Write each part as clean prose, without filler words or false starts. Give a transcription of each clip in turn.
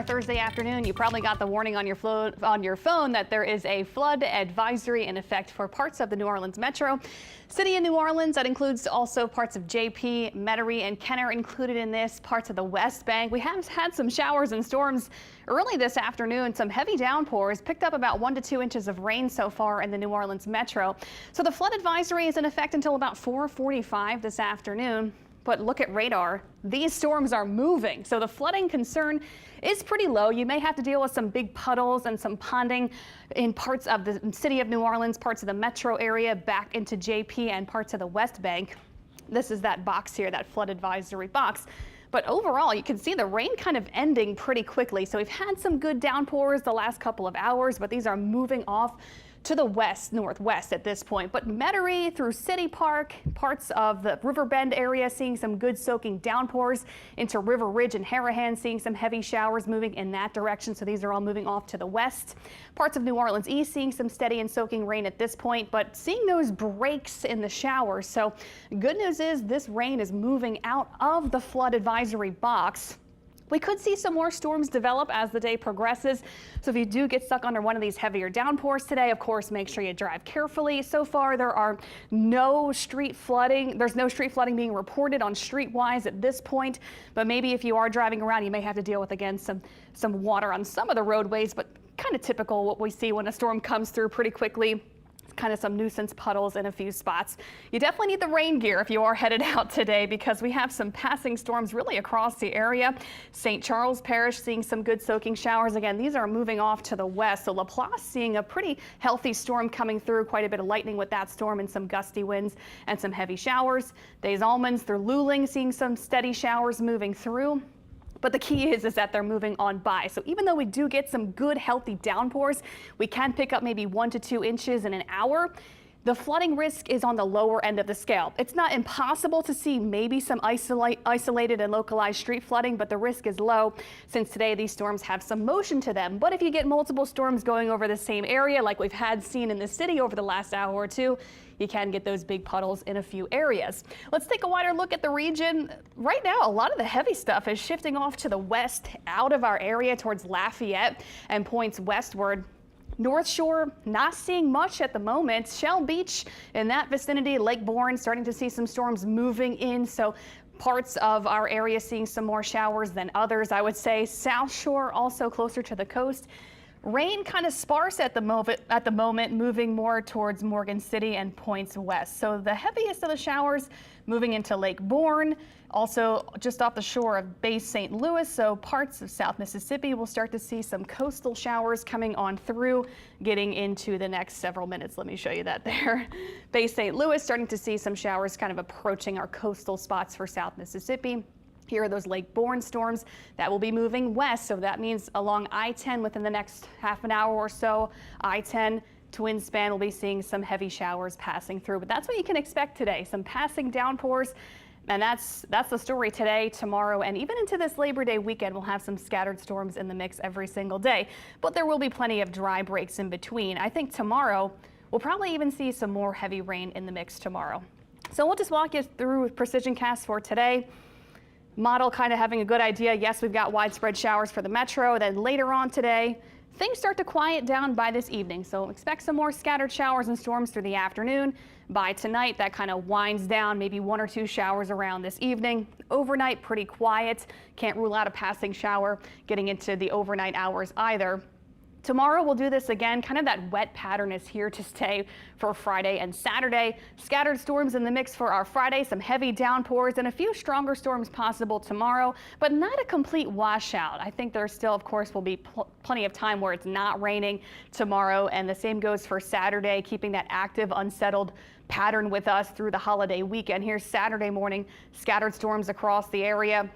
our Thursday afternoon, you probably got the warning on your phone that there is a flood advisory in effect for parts of the New Orleans metro. City of New Orleans, that includes also parts of JP, Metairie, and Kenner included in this, parts of the West Bank. We have had some showers and storms early this afternoon, some heavy downpours, picked up about 1 to 2 inches of rain so far in the New Orleans metro. So the flood advisory is in effect until about 4:45 this afternoon. But look at radar. These storms are moving, so the flooding concern is pretty low. You may have to deal with some big puddles and some ponding in parts of the city of New Orleans, parts of the metro area, back into JP and parts of the West Bank. This is that box here, that flood advisory box. But overall, you can see the rain kind of ending pretty quickly. So we've had some good downpours the last couple of hours, but these are moving off to the west, northwest at this point. But Metairie through City Park, parts of the River Bend area seeing some good soaking downpours, into River Ridge and Harahan seeing some heavy showers moving in that direction. So these are all moving off to the west. Parts of New Orleans East seeing some steady and soaking rain at this point, but seeing those breaks in the showers. So good news is this rain is moving out of the flood advisory box. We could see some more storms develop as the day progresses. So if you do get stuck under one of these heavier downpours today, of course, make sure you drive carefully. So far, there are no street flooding. There's no street flooding being reported on streetwise at this point. But maybe if you are driving around, you may have to deal with, again, some water on some of the roadways, but kind of typical what we see when a storm comes through pretty quickly. Kind of some nuisance puddles in a few spots. You definitely need the rain gear if you are headed out today, because we have some passing storms really across the area. St. Charles Parish seeing some good soaking showers. Again, these are moving off to the west. So LaPlace seeing a pretty healthy storm coming through, quite a bit of lightning with that storm and some gusty winds and some heavy showers. Des Allemands through Luling seeing some steady showers moving through. But the key is that they're moving on by. So even though we do get some good healthy downpours, we can pick up maybe 1 to 2 inches in an hour. The flooding risk is on the lower end of the scale. It's not impossible to see maybe some isolated and localized street flooding, but the risk is low since today these storms have some motion to them. But if you get multiple storms going over the same area like we've had seen in the city over the last hour or two, you can get those big puddles in a few areas. Let's take a wider look at the region. Right now, a lot of the heavy stuff is shifting off to the west, out of our area towards Lafayette and points westward. North Shore, not seeing much at the moment. Shell Beach in that vicinity, Lake Bourne, starting to see some storms moving in. So parts of our area seeing some more showers than others, I would say. South Shore also closer to the coast. Rain kind of sparse at the moment, moving more towards Morgan City and points west. So the heaviest of the showers moving into Lake Bourne, also just off the shore of Bay St. Louis. So parts of South Mississippi will start to see some coastal showers coming on through, getting into the next several minutes. Let me show you that there. Bay St. Louis starting to see some showers kind of approaching our coastal spots for South Mississippi. Here are those Lake Bourne storms that will be moving west. So that means along I-10 within the next half an hour or so, I-10 Twin Span will be seeing some heavy showers passing through. But that's what you can expect today, some passing downpours. And that's the story today, tomorrow, and even into this Labor Day weekend. We'll have some scattered storms in the mix every single day. But there will be plenty of dry breaks in between. I think tomorrow we'll probably even see some more heavy rain in the mix tomorrow. So we'll just walk you through precision casts for today. Model kind of having a good idea. Yes, we've got widespread showers for the metro. Then later on today, things start to quiet down by this evening. So expect some more scattered showers and storms through the afternoon. By tonight, that kind of winds down, maybe 1 or 2 showers around this evening. Overnight, pretty quiet. Can't rule out a passing shower getting into the overnight hours either. Tomorrow we'll do this again. Kind of that wet pattern is here to stay for Friday and Saturday. Scattered storms in the mix for our Friday, some heavy downpours and a few stronger storms possible tomorrow, but not a complete washout. I think there still, of course, will be plenty of time where it's not raining tomorrow, and the same goes for Saturday, keeping that active, unsettled pattern with us through the holiday weekend. Here's Saturday morning, scattered storms across the area.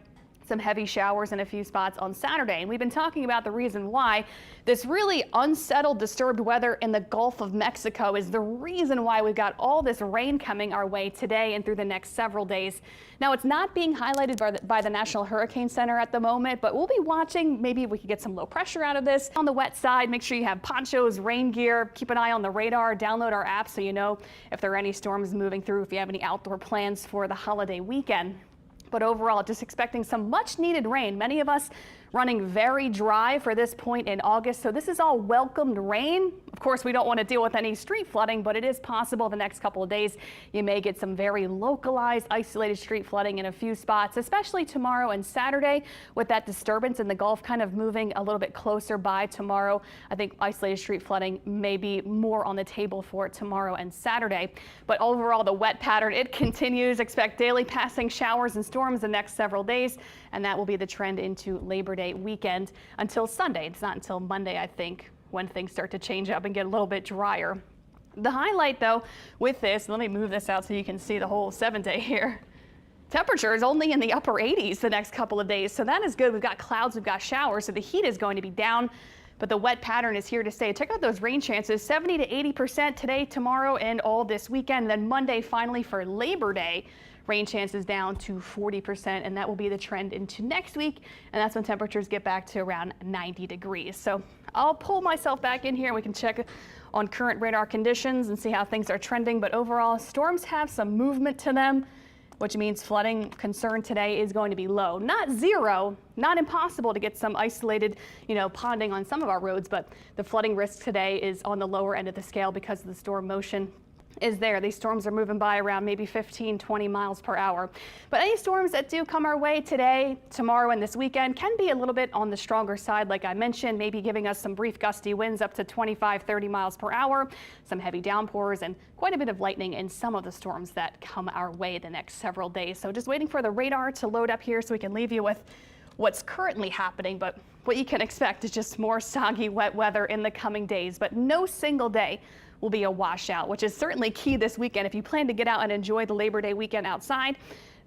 Some heavy showers in a few spots on Saturday. And we've been talking about the reason why this really unsettled, disturbed weather in the Gulf of Mexico is the reason why we've got all this rain coming our way today and through the next several days. Now, it's not being highlighted by the National Hurricane Center at the moment, but we'll be watching. Maybe we could get some low pressure out of this. On the wet side, make sure you have ponchos, rain gear, keep an eye on the radar, download our app so you know if there are any storms moving through, if you have any outdoor plans for the holiday weekend. But overall, just expecting some much needed rain. Many of us running very dry for this point in August. So this is all welcomed rain. Of course, we don't want to deal with any street flooding, but it is possible the next couple of days you may get some very localized, isolated street flooding in a few spots, especially tomorrow and Saturday with that disturbance in the Gulf kind of moving a little bit closer by tomorrow. I think isolated street flooding may be more on the table for tomorrow and Saturday. But overall, the wet pattern, it continues. Expect daily passing showers and storms the next several days, and that will be the trend into Labor Day weekend until Sunday. It's not until Monday, I think, when things start to change up and get a little bit drier. The highlight, though, with this, let me move this out so you can see the whole 7-day here. Temperature is only in the upper 80s the next couple of days, so that is good. We've got clouds, we've got showers, so the heat is going to be down, but the wet pattern is here to stay. Check out those rain chances, 70 to 80% today, tomorrow, and all this weekend. Then Monday, finally, for Labor Day, rain chances down to 40%, and that will be the trend into next week, and that's when temperatures get back to around 90 degrees. So I'll pull myself back in here and we can check on current radar conditions and see how things are trending. But overall, storms have some movement to them, which means flooding concern today is going to be low. Not zero, not impossible to get some isolated, ponding on some of our roads, but the flooding risk today is on the lower end of the scale because of the storm motion is there. These storms are moving by around maybe 15, 20 miles per hour. But any storms that do come our way today, tomorrow, and this weekend can be a little bit on the stronger side, like I mentioned, maybe giving us some brief gusty winds up to 25, 30 miles per hour, some heavy downpours, and quite a bit of lightning in some of the storms that come our way the next several days. So just waiting for the radar to load up here so we can leave you with what's currently happening, but what you can expect is just more soggy, wet weather in the coming days. But no single day will be a washout, which is certainly key this weekend. If you plan to get out and enjoy the Labor Day weekend outside,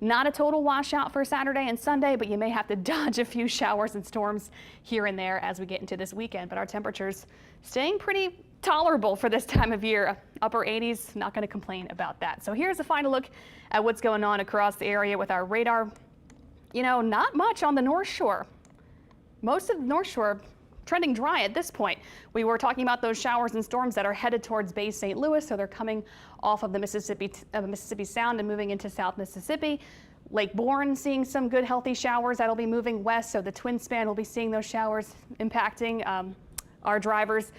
not a total washout for Saturday and Sunday, but you may have to dodge a few showers and storms here and there as we get into this weekend. But our temperatures staying pretty tolerable for this time of year. Upper 80s, not going to complain about that. So here's a final look at what's going on across the area with our radar. Not much on the North Shore. Most of the North Shore trending dry at this point. We were talking about those showers and storms that are headed towards Bay St. Louis, so they're coming off of the Mississippi Sound and moving into South Mississippi. Lake Bourne seeing some good healthy showers that'll be moving west, so the Twin Span will be seeing those showers impacting our drivers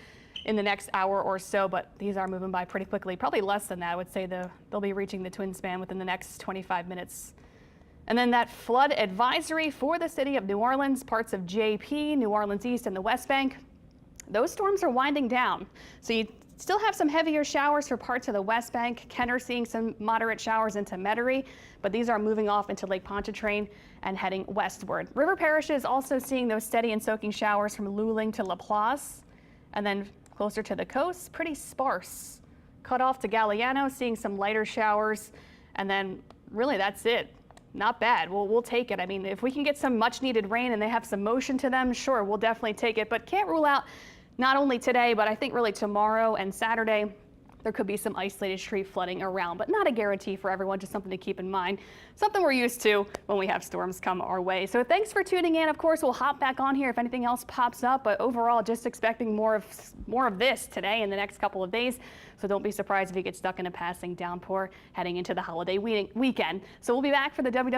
in the next hour or so, but these are moving by pretty quickly. Probably less than that. I would say they'll be reaching the Twin Span within the next 25 minutes. And then that flood advisory for the city of New Orleans, parts of JP, New Orleans East, and the West Bank, those storms are winding down. So you still have some heavier showers for parts of the West Bank. Kenner seeing some moderate showers into Metairie, but these are moving off into Lake Pontchartrain and heading westward. River Parish is also seeing those steady and soaking showers from Luling to Laplace, and then closer to the coast, pretty sparse. Cut off to Galliano, seeing some lighter showers, and then really that's it. Not bad. We'll take it. I mean, if we can get some much needed rain and they have some motion to them, sure, we'll definitely take it. But can't rule out not only today, but I think really tomorrow and Saturday, there could be some isolated street flooding around, but not a guarantee for everyone, just something to keep in mind. Something we're used to when we have storms come our way. So thanks for tuning in. Of course, we'll hop back on here if anything else pops up, but overall, just expecting more of this today in the next couple of days. So don't be surprised if you get stuck in a passing downpour heading into the holiday weekend. So we'll be back for the WW